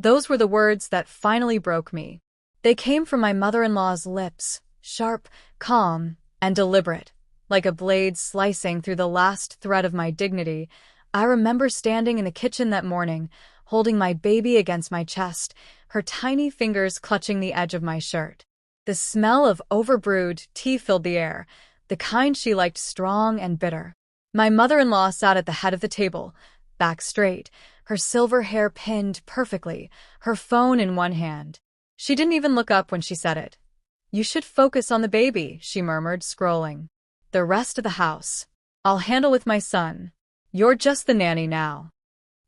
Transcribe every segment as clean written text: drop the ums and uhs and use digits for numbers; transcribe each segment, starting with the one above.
Those were the words that finally broke me. They came from my mother-in-law's lips, sharp, calm, and deliberate, like a blade slicing through the last thread of my dignity. I remember standing in the kitchen that morning, holding my baby against my chest, her tiny fingers clutching the edge of my shirt. The smell of over-brewed tea filled the air, the kind she liked strong and bitter. My mother-in-law sat at the head of the table, back straight, her silver hair pinned perfectly, her phone in one hand. She didn't even look up when she said it. "You should focus on the baby," she murmured, scrolling. "The rest of the house I'll handle with my son. You're just the nanny now."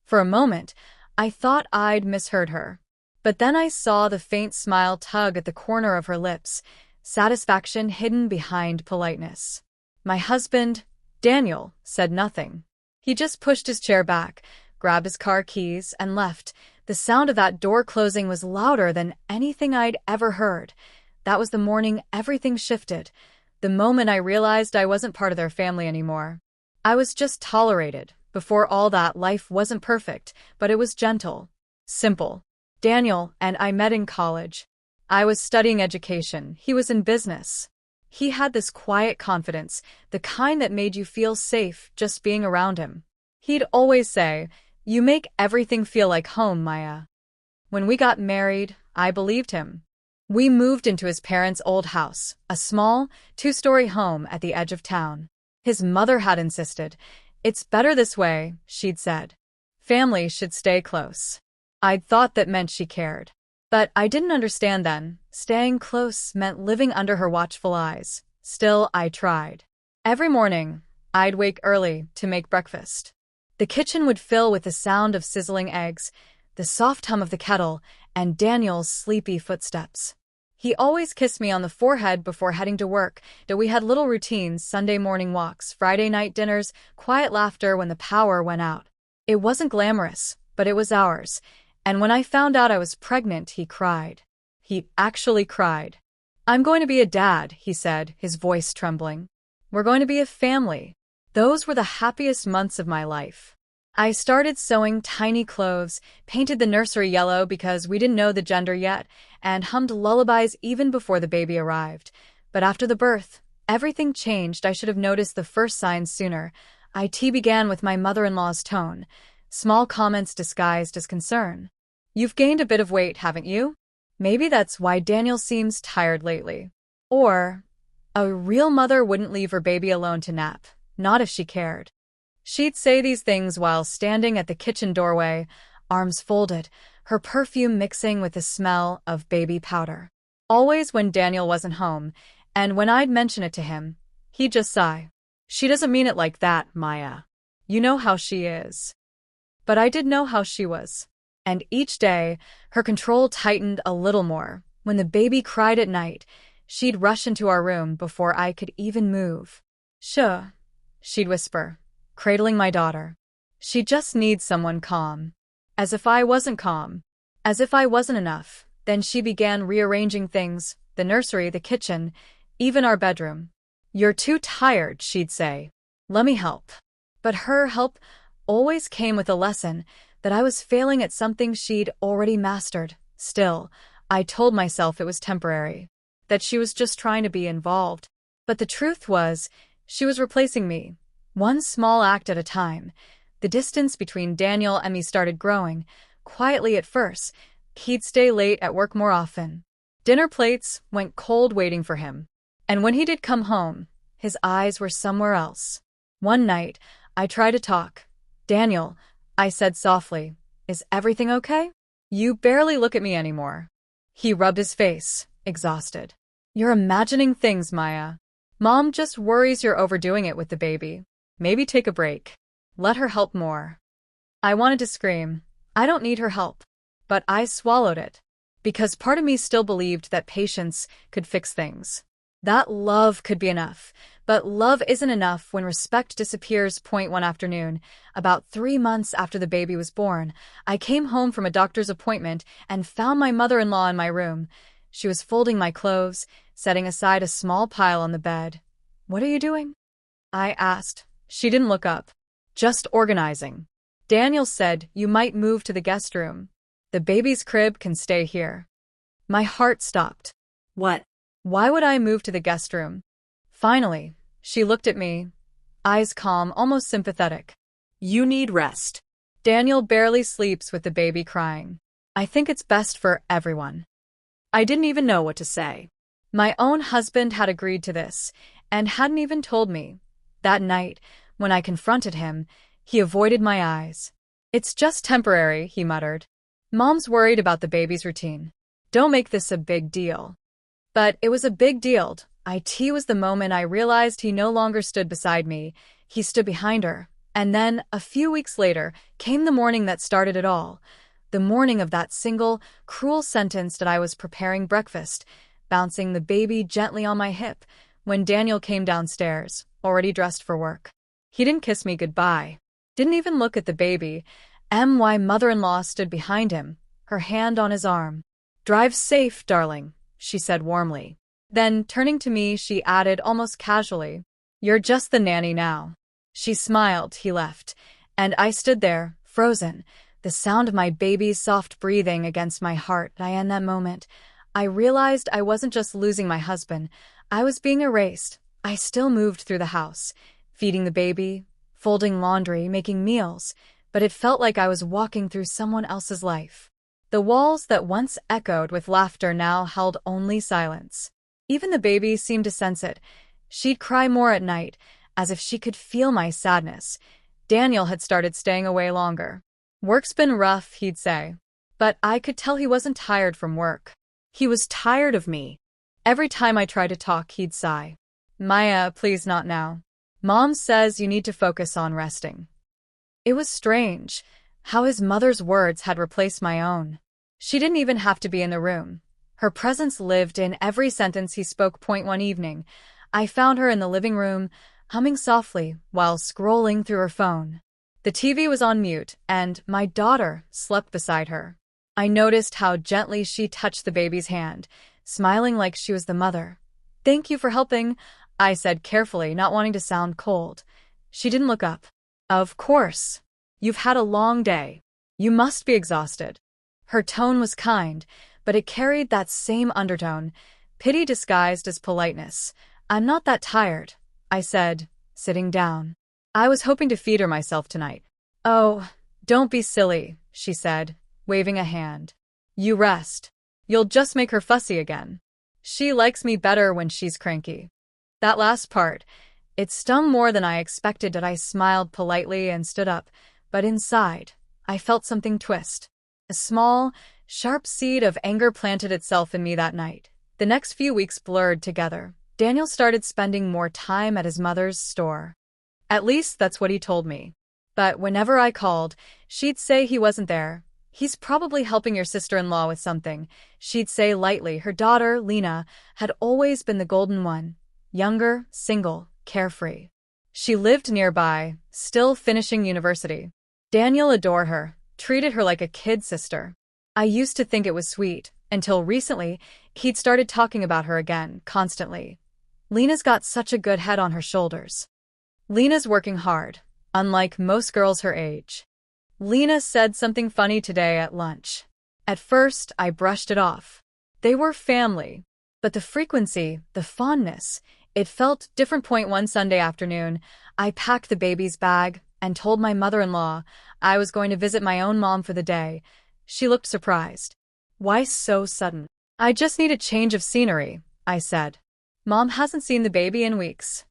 For a moment, I thought I'd misheard her. But then I saw the faint smile tug at the corner of her lips, satisfaction hidden behind politeness. My husband, Daniel, said nothing. He just pushed his chair back, grabbed his car keys, and left. The sound of that door closing was louder than anything I'd ever heard. That was the morning everything shifted. The moment I realized I wasn't part of their family anymore. I was just tolerated. Before all that, life wasn't perfect, but it was gentle, simple. Daniel and I met in college. I was studying education. He was in business. He had this quiet confidence, the kind that made you feel safe just being around him. He'd always say, "You make everything feel like home, Maya." When we got married, I believed him. We moved into his parents' old house, a small, two-story home at the edge of town. His mother had insisted. "It's better this way," she'd said. "Family should stay close." I'd thought that meant she cared. But I didn't understand then. Staying close meant living under her watchful eyes. Still, I tried. Every morning, I'd wake early to make breakfast. The kitchen would fill with the sound of sizzling eggs, the soft hum of the kettle, and Daniel's sleepy footsteps. He always kissed me on the forehead before heading to work. We had little routines: Sunday morning walks, Friday night dinners, quiet laughter when the power went out. It wasn't glamorous, but it was ours. And when I found out I was pregnant, he cried. He actually cried. "I'm going to be a dad," he said, his voice trembling. "We're going to be a family." Those were the happiest months of my life. I started sewing tiny clothes, painted the nursery yellow because we didn't know the gender yet, and hummed lullabies even before the baby arrived. But after the birth, everything changed. I should have noticed the first signs sooner. IT began with my mother-in-law's tone, small comments disguised as concern. "You've gained a bit of weight, haven't you? Maybe that's why Daniel seems tired lately." Or, "A real mother wouldn't leave her baby alone to nap, not if she cared." She'd say these things while standing at the kitchen doorway, arms folded, her perfume mixing with the smell of baby powder. Always when Daniel wasn't home, and when I'd mention it to him, he'd just sigh. "She doesn't mean it like that, Maya. You know how she is." But I did know how she was. And each day, her control tightened a little more. When the baby cried at night, she'd rush into our room before I could even move. "Shh," she'd whisper, cradling my daughter. "She just needs someone calm." As if I wasn't calm. As if I wasn't enough. Then she began rearranging things, the nursery, the kitchen, even our bedroom. "You're too tired," she'd say. "Let me help." But her help always came with a lesson that I was failing at something she'd already mastered. Still, I told myself it was temporary, that she was just trying to be involved. But the truth was, she was replacing me, one small act at a time. The distance between Daniel and me started growing, quietly at first. He'd stay late at work more often. Dinner plates went cold waiting for him. And when he did come home, his eyes were somewhere else. One night, I tried to talk. "Daniel," I said softly, "is everything okay? You barely look at me anymore." He rubbed his face, exhausted. "You're imagining things, Maya. Mom just worries you're overdoing it with the baby. Maybe take a break. Let her help more." I wanted to scream, "I don't need her help." But I swallowed it. Because part of me still believed that patience could fix things. That love could be enough. But love isn't enough when respect disappears. One afternoon, about 3 months after the baby was born, I came home from a doctor's appointment and found my mother-in-law in my room. She was folding my clothes, setting aside a small pile on the bed. "What are you doing?" I asked. She didn't look up. "Just organizing. Daniel said you might move to the guest room." The baby's crib can stay here. My heart stopped. What? Why would I move to the guest room? Finally, she looked at me, eyes calm, almost sympathetic. You need rest. Daniel barely sleeps with the baby crying. I think it's best for everyone. I didn't even know what to say. My own husband had agreed to this, and hadn't even told me. That night, when I confronted him, he avoided my eyes. It's just temporary, he muttered. Mom's worried about the baby's routine. Don't make this a big deal. But it was a big deal. It was the moment I realized he no longer stood beside me. He stood behind her. And then, a few weeks later, came the morning that started it all. The morning of that single, cruel sentence that I was preparing breakfast, bouncing the baby gently on my hip, when Daniel came downstairs, already dressed for work. He didn't kiss me goodbye. Didn't even look at the baby. My mother-in-law stood behind him, her hand on his arm. Drive safe, darling, she said warmly. Then, turning to me, she added almost casually, You're just the nanny now. She smiled, he left, and I stood there, frozen, the sound of my baby's soft breathing against my heart. In that moment, I realized I wasn't just losing my husband, I was being erased. I still moved through the house, feeding the baby, folding laundry, making meals, but it felt like I was walking through someone else's life. The walls that once echoed with laughter now held only silence. Even the baby seemed to sense it. She'd cry more at night, as if she could feel my sadness. Daniel had started staying away longer. Work's been rough, he'd say. But I could tell he wasn't tired from work. He was tired of me. Every time I tried to talk, he'd sigh. Maya, please not now. Mom says you need to focus on resting. It was strange how his mother's words had replaced my own. She didn't even have to be in the room. Her presence lived in every sentence he spoke. One evening, I found her in the living room, humming softly while scrolling through her phone. The TV was on mute, and my daughter slept beside her. I noticed how gently she touched the baby's hand, smiling like she was the mother. Thank you for helping, I said carefully, not wanting to sound cold. She didn't look up. Of course. You've had a long day. You must be exhausted. Her tone was kind, but it carried that same undertone, pity disguised as politeness. I'm not that tired, I said, sitting down. I was hoping to feed her myself tonight. Oh, don't be silly, she said, waving a hand. You rest. You'll just make her fussy again. She likes me better when she's cranky. That last part, it stung more than I expected. I smiled politely and stood up, but inside, I felt something twist. A small, sharp seed of anger planted itself in me that night. The next few weeks blurred together. Daniel started spending more time at his mother's store. At least that's what he told me. But whenever I called, she'd say he wasn't there. He's probably helping your sister-in-law with something, she'd say lightly. Her daughter, Lena, had always been the golden one. Younger, single, carefree. She lived nearby, still finishing university. Daniel adored her, treated her like a kid sister. I used to think it was sweet, until recently, he'd started talking about her again, constantly. Lena's got such a good head on her shoulders. Lena's working hard, unlike most girls her age. Lena said something funny today at lunch. At first, I brushed it off. They were family. But the frequency, the fondness, it felt different. One Sunday afternoon, I packed the baby's bag and told my mother-in-law I was going to visit my own mom for the day. She looked surprised. Why so sudden? I just need a change of scenery, I said. Mom hasn't seen the baby in weeks.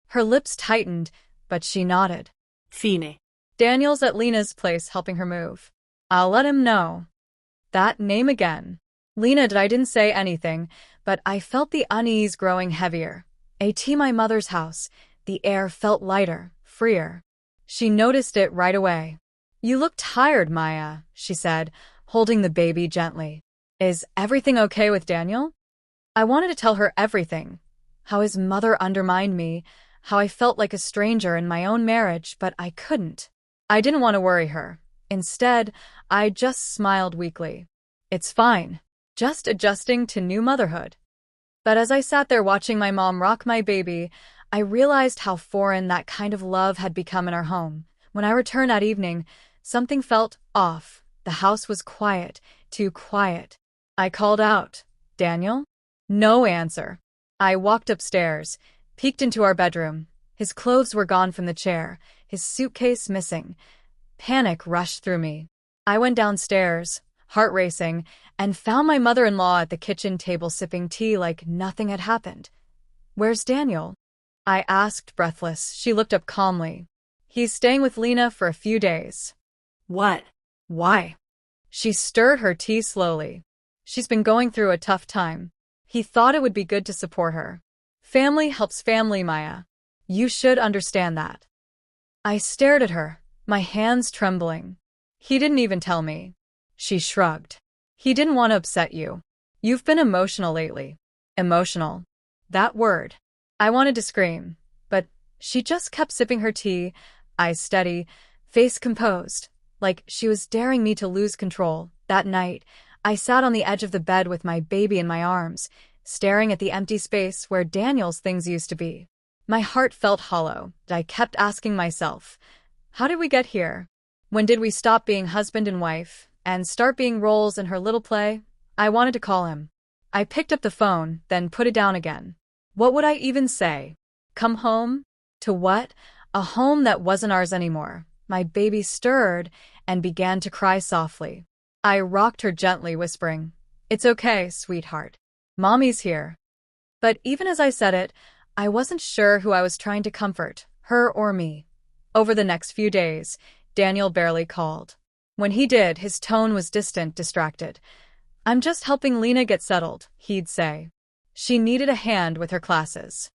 Her lips tightened, but she nodded. Fine. Daniel's at Lena's place helping her move. I'll let him know. That name again. Lena I didn't say anything, but I felt the unease growing heavier. My mother's house, the air felt lighter, freer. She noticed it right away. You look tired, Maya, she said, holding the baby gently. Is everything okay with Daniel? I wanted to tell her everything. How his mother undermined me, how I felt like a stranger in my own marriage, but I couldn't. I didn't want to worry her. Instead, I just smiled weakly. It's fine. Just adjusting to new motherhood. But as I sat there watching my mom rock my baby, I realized how foreign that kind of love had become in our home. When I returned that evening, something felt off. The house was quiet, too quiet. I called out, "Daniel?" No answer. I walked upstairs, peeked into our bedroom. His clothes were gone from the chair, his suitcase missing. Panic rushed through me. I went downstairs, heart racing, and found my mother-in-law at the kitchen table sipping tea like nothing had happened. "Where's Daniel?" I asked, breathless. She looked up calmly. "He's staying with Lena for a few days." What? Why? She stirred her tea slowly. She's been going through a tough time. He thought it would be good to support her. Family helps family, Maya. You should understand that. I stared at her, my hands trembling. He didn't even tell me. She shrugged. He didn't want to upset you. You've been emotional lately. Emotional. That word. I wanted to scream, but she just kept sipping her tea, eyes steady, face composed, like she was daring me to lose control. That night, I sat on the edge of the bed with my baby in my arms, staring at the empty space where Daniel's things used to be. My heart felt hollow. I kept asking myself, how did we get here? When did we stop being husband and wife and start being roles in her little play? I wanted to call him. I picked up the phone, then put it down again. What would I even say? Come home? To what? A home that wasn't ours anymore. My baby stirred and began to cry softly. I rocked her gently, whispering, "It's okay, sweetheart. Mommy's here." But even as I said it, I wasn't sure who I was trying to comfort, her or me. Over the next few days, Daniel barely called. When he did, his tone was distant, distracted. "I'm just helping Lena get settled," he'd say. She needed a hand with her classes.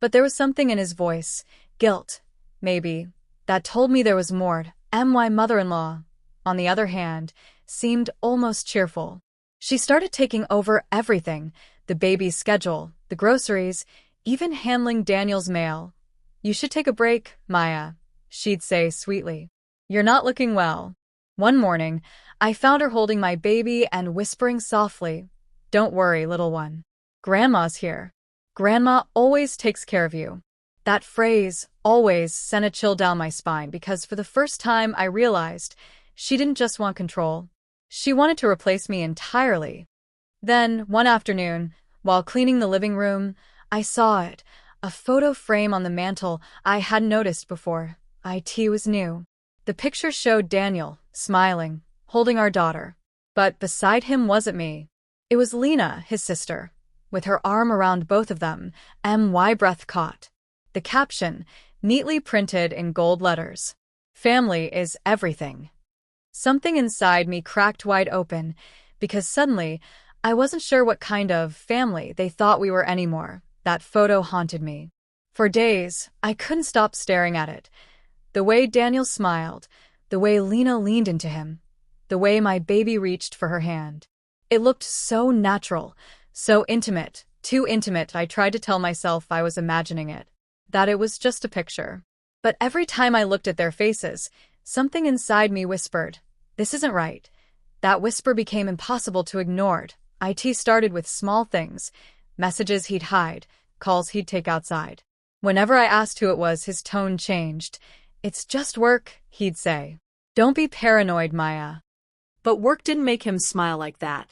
But there was something in his voice, guilt, maybe, that told me there was more. My mother-in-law, on the other hand, seemed almost cheerful. She started taking over everything, the baby's schedule, the groceries, even handling Daniel's mail. "You should take a break, Maya," she'd say sweetly. "You're not looking well." One morning, I found her holding my baby and whispering softly, "Don't worry, little one. Grandma's here. Grandma always takes care of you." That phrase, always, sent a chill down my spine because for the first time I realized she didn't just want control. She wanted to replace me entirely. Then, one afternoon, while cleaning the living room, I saw it, a photo frame on the mantel I hadn't noticed before. It was new. The picture showed Daniel, smiling, holding our daughter. But beside him wasn't me. It was Lena, his sister, with her arm around both of them, my breath caught. The caption, neatly printed in gold letters. "Family is everything." Something inside me cracked wide open, because suddenly, I wasn't sure what kind of family they thought we were anymore. That photo haunted me. For days, I couldn't stop staring at it. The way Daniel smiled, the way Lena leaned into him, the way my baby reached for her hand. It looked so natural, so intimate, too intimate. I tried to tell myself I was imagining it, that it was just a picture. But every time I looked at their faces, something inside me whispered, "This isn't right." That whisper became impossible to ignore. It started with small things, messages he'd hide, calls he'd take outside. Whenever I asked who it was, his tone changed. "It's just work," he'd say. "Don't be paranoid, Maya." But work didn't make him smile like that.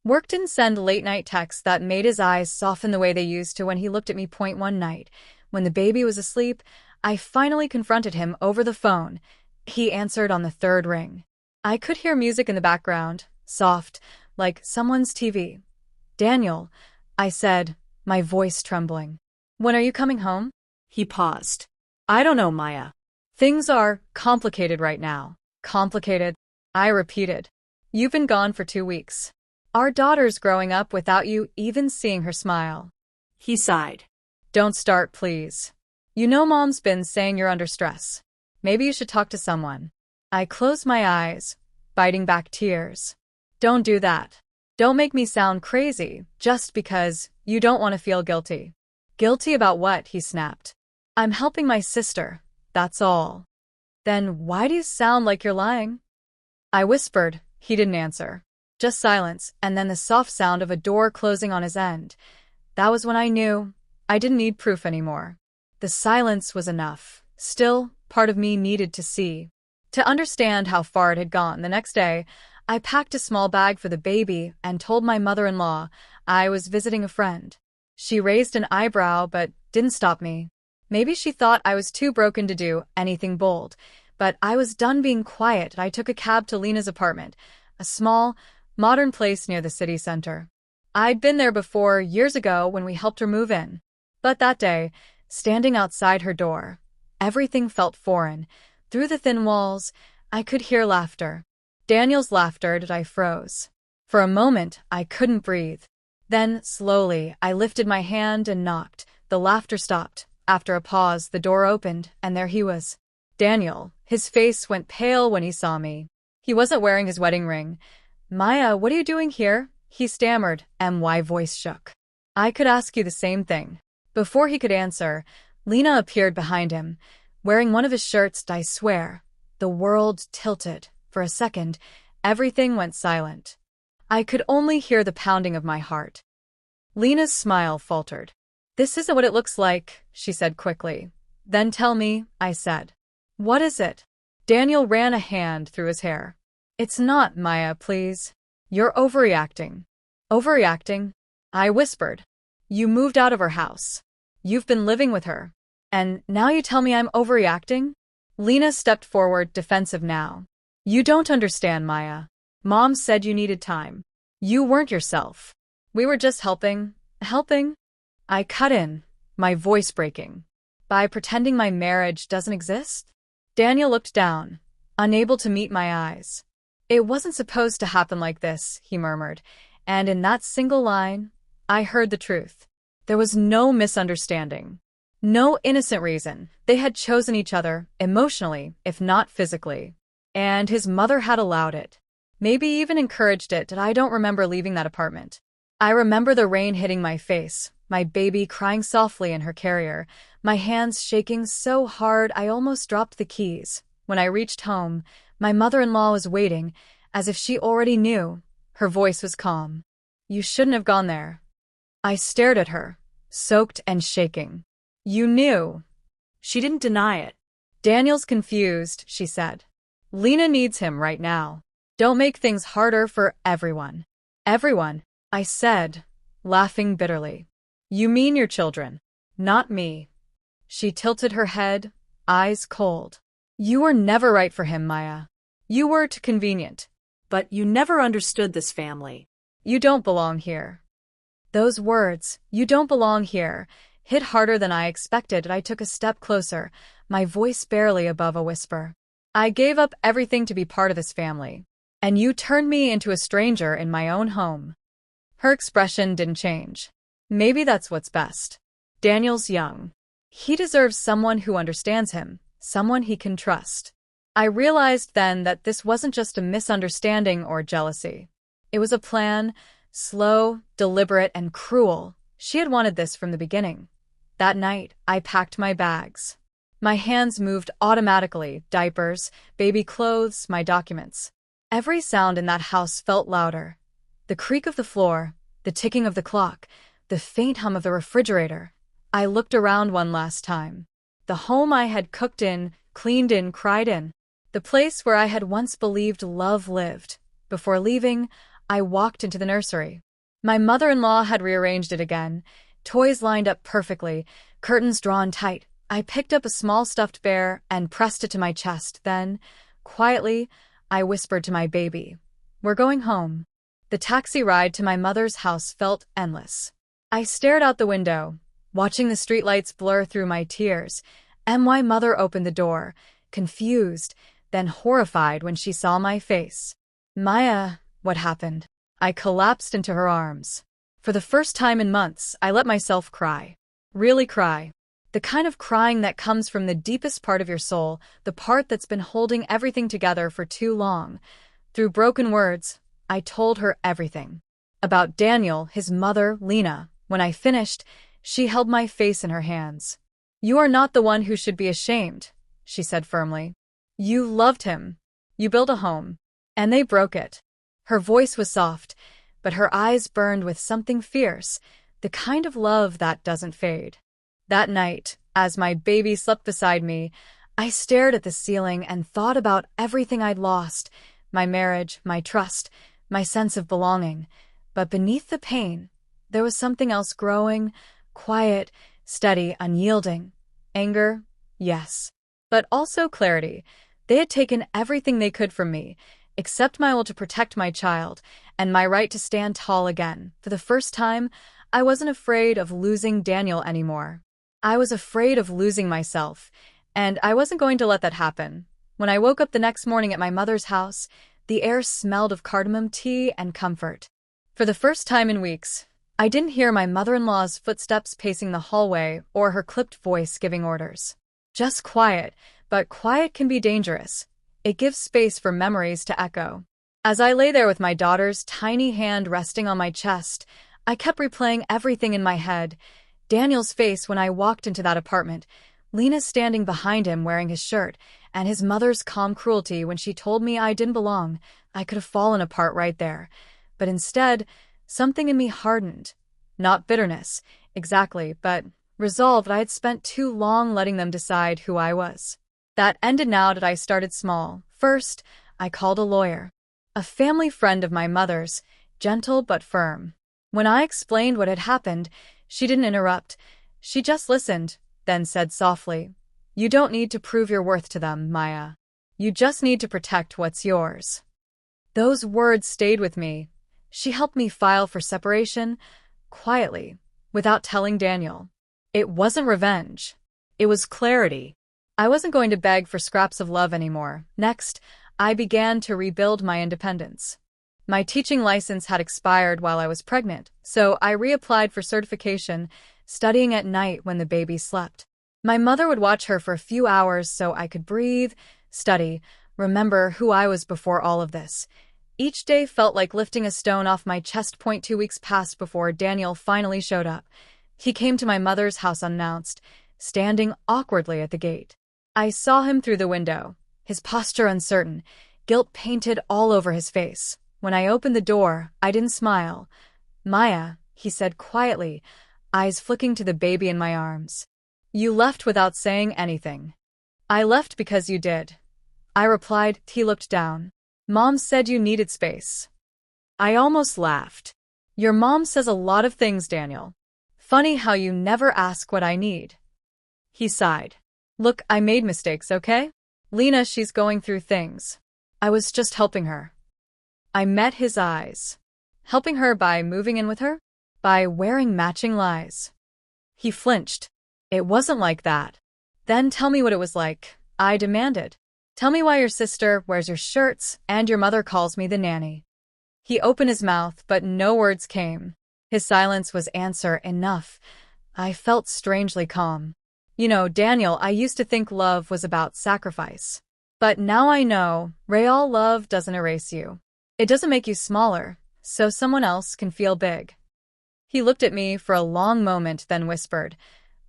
Work didn't send late-night texts that made his eyes soften the way they used to when he looked at me. One night, when the baby was asleep, I finally confronted him over the phone. He answered on the third ring. I could hear music in the background, soft, like someone's TV. "Daniel," I said, my voice trembling. "When are you coming home?" He paused. "I don't know, Maya." "Things are complicated right now." "Complicated?" I repeated. "You've been gone for 2 weeks. Our daughter's growing up without you even seeing her smile." He sighed. "Don't start, please. You know Mom's been saying you're under stress. Maybe you should talk to someone." I closed my eyes, biting back tears. "Don't do that. Don't make me sound crazy just because you don't want to feel guilty." "Guilty about what?" he snapped. "I'm helping my sister, that's all." "Then why do you sound like you're lying?" I whispered. He didn't answer. Just silence, and then the soft sound of a door closing on his end. That was when I knew I didn't need proof anymore. The silence was enough. Still, part of me needed to see, to understand how far it had gone. The next day, I packed a small bag for the baby and told my mother-in-law I was visiting a friend. She raised an eyebrow but didn't stop me. Maybe she thought I was too broken to do anything bold, but I was done being quiet and I took a cab to Lena's apartment, a small, modern place near the city center. I'd been there before, years ago, when we helped her move in. But that day, standing outside her door, everything felt foreign. Through the thin walls, I could hear laughter. Daniel's laughter, and I froze. For a moment, I couldn't breathe. Then, slowly, I lifted my hand and knocked. The laughter stopped. After a pause, the door opened, and there he was. Daniel. His face went pale when he saw me. He wasn't wearing his wedding ring. "Maya, what are you doing here?" he stammered, and my voice shook. "I could ask you the same thing." Before he could answer, Lena appeared behind him, wearing one of his shirts. I swear, the world tilted. For a second, everything went silent. I could only hear the pounding of my heart. Lena's smile faltered. "This isn't what it looks like," she said quickly. "Then tell me," I said. "What is it?" Daniel ran a hand through his hair. "It's not, Maya, please. You're overreacting." "Overreacting?" I whispered. "You moved out of her house. You've been living with her. And now you tell me I'm overreacting?" Lena stepped forward, defensive now. "You don't understand, Maya. Mom said you needed time. You weren't yourself. We were just helping." "Helping?" I cut in, my voice breaking. "By pretending my marriage doesn't exist?" Daniel looked down, unable to meet my eyes. "It wasn't supposed to happen like this," he murmured, and in that single line, I heard the truth. There was no misunderstanding. No innocent reason. They had chosen each other, emotionally, if not physically. And his mother had allowed it. Maybe even encouraged it. I don't remember leaving that apartment. I remember the rain hitting my face, my baby crying softly in her carrier, my hands shaking so hard I almost dropped the keys. When I reached home, my mother-in-law was waiting, as if she already knew. Her voice was calm. "You shouldn't have gone there." I stared at her, soaked and shaking. "You knew." She didn't deny it. "Daniel's confused," she said. "Lena needs him right now. Don't make things harder for everyone." "Everyone," I said, laughing bitterly. "You mean your children, not me." She tilted her head, eyes cold. "You were never right for him, Maya. You were too convenient. But you never understood this family. You don't belong here." Those words, "you don't belong here," hit harder than I expected. I took a step closer, my voice barely above a whisper. "I gave up everything to be part of this family. And you turned me into a stranger in my own home." Her expression didn't change. "Maybe that's what's best. Daniel's young. He deserves someone who understands him, someone he can trust." I realized then that this wasn't just a misunderstanding or jealousy. It was a plan, slow, deliberate, and cruel. She had wanted this from the beginning. That night, I packed my bags. My hands moved automatically, diapers, baby clothes, my documents. Every sound in that house felt louder. The creak of the floor, the ticking of the clock, the faint hum of the refrigerator. I looked around one last time. The home I had cooked in, cleaned in, cried in. The place where I had once believed love lived. Before leaving, I walked into the nursery. My mother-in-law had rearranged it again, toys lined up perfectly, curtains drawn tight. I picked up a small stuffed bear and pressed it to my chest. Then, quietly, I whispered to my baby, "We're going home." The taxi ride to my mother's house felt endless. I stared out the window, watching the streetlights blur through my tears, and my mother opened the door, confused, then horrified when she saw my face. "Maya, what happened?" I collapsed into her arms. For the first time in months, I let myself cry. Really cry. The kind of crying that comes from the deepest part of your soul, the part that's been holding everything together for too long. Through broken words, I told her everything. About Daniel, his mother, Lena. When I finished, she held my face in her hands. "You are not the one who should be ashamed," she said firmly. "You loved him. You built a home. And they broke it." Her voice was soft, but her eyes burned with something fierce, the kind of love that doesn't fade. That night, as my baby slept beside me, I stared at the ceiling and thought about everything I'd lost, my marriage, my trust, my sense of belonging. But beneath the pain, there was something else growing, quiet, steady, unyielding. Anger, yes. But also clarity. They had taken everything they could from me, except my will to protect my child, and my right to stand tall again. For the first time, I wasn't afraid of losing Daniel anymore. I was afraid of losing myself, and I wasn't going to let that happen. When I woke up the next morning at my mother's house, the air smelled of cardamom tea and comfort. For the first time in weeks, I didn't hear my mother-in-law's footsteps pacing the hallway or her clipped voice giving orders. Just quiet, but quiet can be dangerous. It gives space for memories to echo. As I lay there with my daughter's tiny hand resting on my chest, I kept replaying everything in my head. Daniel's face when I walked into that apartment, Lena standing behind him wearing his shirt, and his mother's calm cruelty when she told me I didn't belong. I could have fallen apart right there. But instead, something in me hardened. Not bitterness, exactly, but resolve that I had spent too long letting them decide who I was. That ended now that I started small. First, I called a lawyer. A family friend of my mother's, gentle but firm. When I explained what had happened, she didn't interrupt. She just listened, then said softly, "You don't need to prove your worth to them, Maya. You just need to protect what's yours." Those words stayed with me. She helped me file for separation, quietly, without telling Daniel. It wasn't revenge. It was clarity. I wasn't going to beg for scraps of love anymore. Next, I began to rebuild my independence. My teaching license had expired while I was pregnant, so I reapplied for certification, studying at night when the baby slept. My mother would watch her for a few hours so I could breathe, study, remember who I was before all of this. Each day felt like lifting a stone off my chest. 2 weeks passed before Daniel finally showed up. He came to my mother's house unannounced, standing awkwardly at the gate. I saw him through the window, his posture uncertain, guilt painted all over his face. When I opened the door, I didn't smile. "Maya," he said quietly, eyes flicking to the baby in my arms. "You left without saying anything." "I left because you did," I replied. He looked down. "Mom said you needed space." I almost laughed. "Your mom says a lot of things, Daniel. Funny how you never ask what I need." He sighed. "Look, I made mistakes, okay? Lena, she's going through things. I was just helping her." I met his eyes. Helping her by moving in with her? By wearing matching lies? He flinched. "It wasn't like that." "Then tell me what it was like," I demanded. "Tell me why your sister wears your shirts and your mother calls me the nanny." He opened his mouth, but no words came. His silence was answer enough. I felt strangely calm. "You know, Daniel, I used to think love was about sacrifice. But now I know, real love doesn't erase you. It doesn't make you smaller, so someone else can feel big." He looked at me for a long moment, then whispered,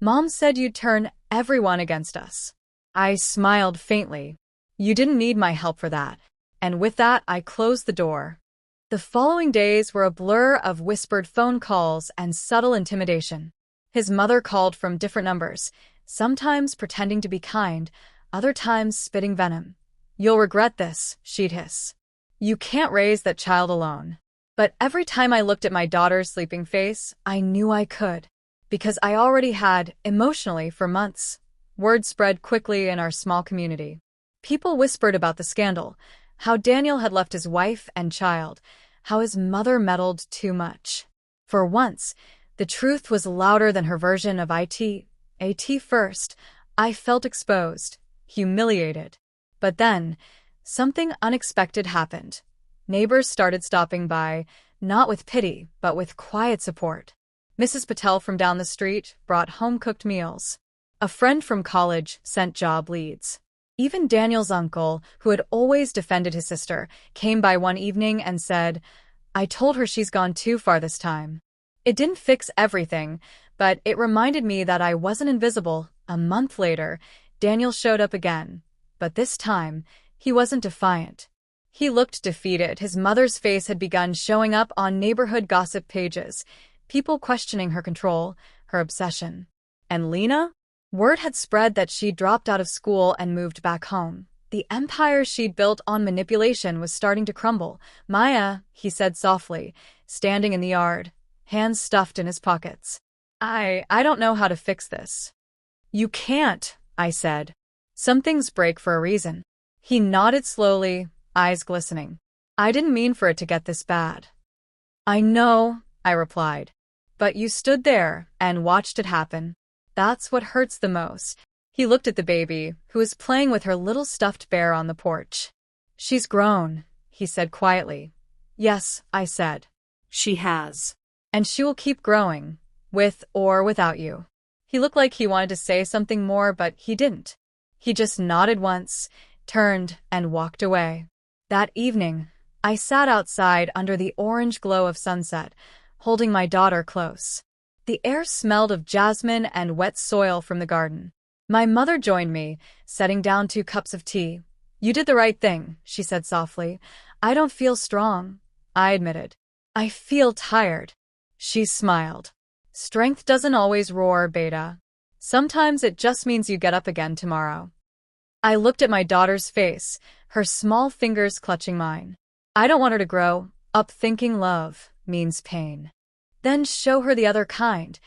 "Mom said you'd turn everyone against us." I smiled faintly. "You didn't need my help for that." And with that, I closed the door. The following days were a blur of whispered phone calls and subtle intimidation. His mother called from different numbers, sometimes pretending to be kind, other times spitting venom. "You'll regret this," she'd hiss. "You can't raise that child alone." But every time I looked at my daughter's sleeping face, I knew I could. Because I already had, emotionally, for months. Word spread quickly in our small community. People whispered about the scandal, how Daniel had left his wife and child, how his mother meddled too much. For once, the truth was louder than her version of At first, I felt exposed, humiliated. But then, something unexpected happened. Neighbors started stopping by, not with pity, but with quiet support. Mrs. Patel from down the street brought home-cooked meals. A friend from college sent job leads. Even Daniel's uncle, who had always defended his sister, came by one evening and said, "I told her she's gone too far this time." It didn't fix everything, but it reminded me that I wasn't invisible. A month later, Daniel showed up again. But this time, he wasn't defiant. He looked defeated. His mother's face had begun showing up on neighborhood gossip pages, people questioning her control, her obsession. And Lena? Word had spread that she dropped out of school and moved back home. The empire she'd built on manipulation was starting to crumble. "Maya," he said softly, standing in the yard, hands stuffed in his pockets. I don't know how to fix this." "You can't," I said. "Some things break for a reason." He nodded slowly, eyes glistening. "I didn't mean for it to get this bad." "I know," I replied. "But you stood there and watched it happen. That's what hurts the most." He looked at the baby, who was playing with her little stuffed bear on the porch. "She's grown," he said quietly. "Yes," I said. "She has." "And she will keep growing, with or without you." He looked like he wanted to say something more, but he didn't. He just nodded once, turned, and walked away. That evening, I sat outside under the orange glow of sunset, holding my daughter close. The air smelled of jasmine and wet soil from the garden. My mother joined me, setting down 2 cups of tea. "You did the right thing," she said softly. "I don't feel strong," I admitted. "I feel tired." She smiled. "Strength doesn't always roar, Beta. Sometimes it just means you get up again tomorrow." I looked at my daughter's face, her small fingers clutching mine. I don't want her to grow up thinking love means pain. "Then show her the other kind,"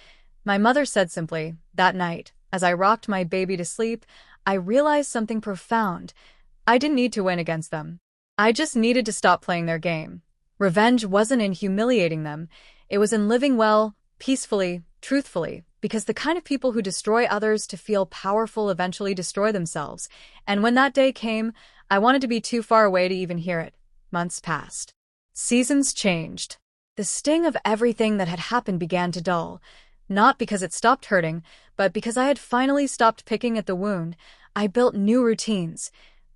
my mother said simply. That night, as I rocked my baby to sleep, I realized something profound. I didn't need to win against them. I just needed to stop playing their game. Revenge wasn't in humiliating them. It was in living well, peacefully, truthfully, because the kind of people who destroy others to feel powerful eventually destroy themselves. And when that day came, I wanted to be too far away to even hear it. Months passed. Seasons changed. The sting of everything that had happened began to dull. Not because it stopped hurting, but because I had finally stopped picking at the wound. I built new routines.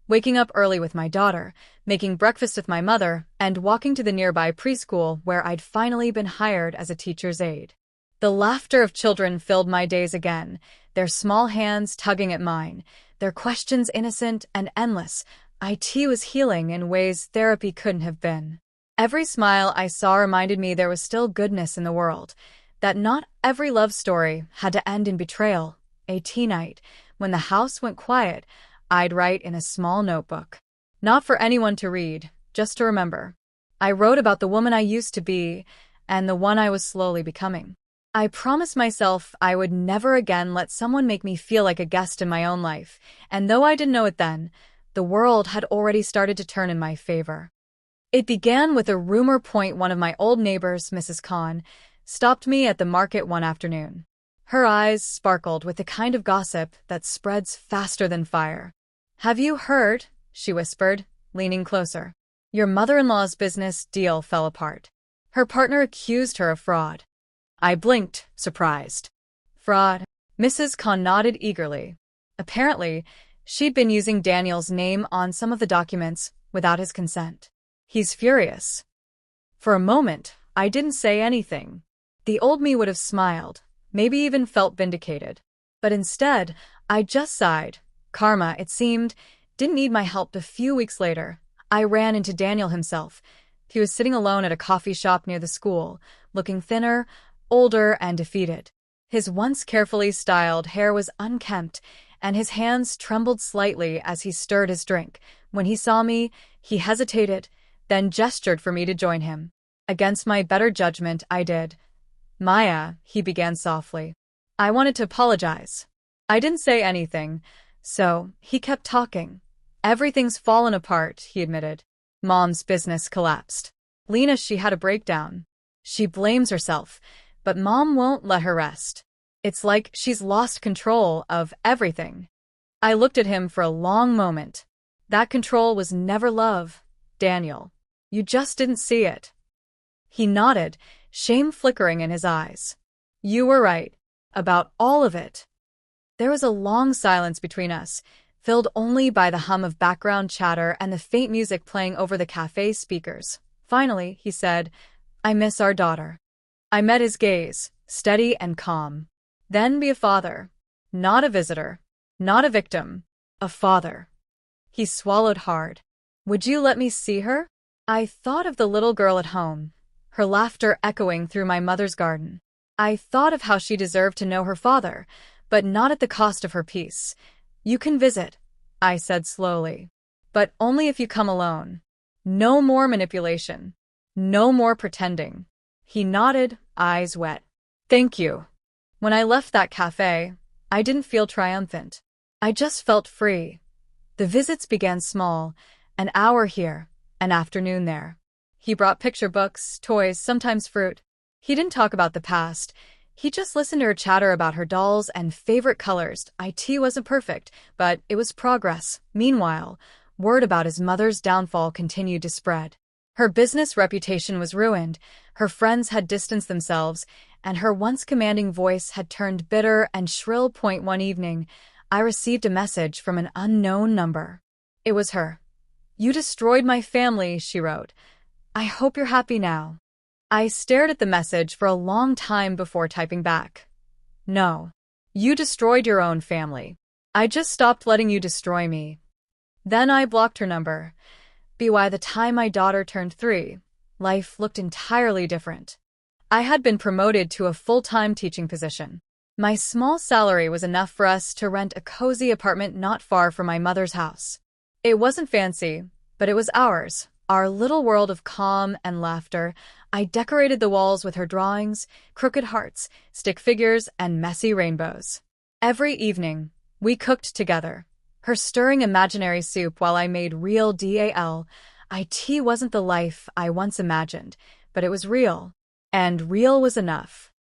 Waking up early with my daughter, making breakfast with my mother, and walking to the nearby preschool where I'd finally been hired as a teacher's aide. The laughter of children filled my days again, their small hands tugging at mine, their questions innocent and endless. IT was healing in ways therapy couldn't have been. Every smile I saw reminded me there was still goodness in the world, that not every love story had to end in betrayal. A tea night, when the house went quiet, I'd write in a small notebook. Not for anyone to read, just to remember. I wrote about the woman I used to be, and the one I was slowly becoming. I promised myself I would never again let someone make me feel like a guest in my own life, and though I didn't know it then, the world had already started to turn in my favor. It began with a rumor point. One of my old neighbors, Mrs. Khan, stopped me at the market one afternoon. Her eyes sparkled with the kind of gossip that spreads faster than fire. "Have you heard?" she whispered, leaning closer. "Your mother-in-law's business deal fell apart. Her partner accused her of fraud." I blinked, surprised. "Fraud?" Mrs. Khan nodded eagerly. Apparently, she'd been using Daniel's name on some of the documents without his consent. "He's furious." For a moment, I didn't say anything. The old me would have smiled, maybe even felt vindicated. But instead, I just sighed. Karma, it seemed, didn't need my help. A few weeks later, I ran into Daniel himself. He was sitting alone at a coffee shop near the school, looking thinner, older, and defeated. His once carefully styled hair was unkempt, and his hands trembled slightly as he stirred his drink. When he saw me, he hesitated, then gestured for me to join him. Against my better judgment, I did. "Maya," he began softly. "I wanted to apologize." I didn't say anything, so he kept talking. "Everything's fallen apart," he admitted. "Mom's business collapsed. Lena, she had a breakdown. She blames herself, but Mom won't let her rest. It's like she's lost control of everything." I looked at him for a long moment. "That control was never love, Daniel. You just didn't see it." He nodded, shame flickering in his eyes. "You were right. About all of it." There was a long silence between us, filled only by the hum of background chatter and the faint music playing over the cafe speakers. Finally, he said, "I miss our daughter." I met his gaze, steady and calm. "Then be a father. Not a visitor. Not a victim. A father." He swallowed hard. "Would you let me see her?" I thought of the little girl at home, her laughter echoing through my mother's garden. I thought of how she deserved to know her father, but not at the cost of her peace. "You can visit," I said slowly. But only if you come alone. No more manipulation. No more pretending. He nodded, eyes wet. Thank you. When I left that cafe, I didn't feel triumphant. I just felt free. The visits began small, an hour here, an afternoon there. He brought picture books, toys, sometimes fruit. He didn't talk about the past. He just listened to her chatter about her dolls and favorite colors. IT wasn't perfect, but it was progress. Meanwhile, word about his mother's downfall continued to spread. Her business reputation was ruined, her friends had distanced themselves, and her once commanding voice had turned bitter and shrill. One evening, I received a message from an unknown number. It was her. You destroyed my family, she wrote. I hope you're happy now. I stared at the message for a long time before typing back. No. You destroyed your own family. I just stopped letting you destroy me. Then I blocked her number. By the time my daughter turned 3, life looked entirely different. I had been promoted to a full-time teaching position. My small salary was enough for us to rent a cozy apartment not far from my mother's house. It wasn't fancy, but it was ours, our little world of calm and laughter. I decorated the walls with her drawings, crooked hearts, stick figures, and messy rainbows. Every evening, we cooked together. Her stirring imaginary soup while I made real dal. It wasn't the life I once imagined, but it was real. And real was enough.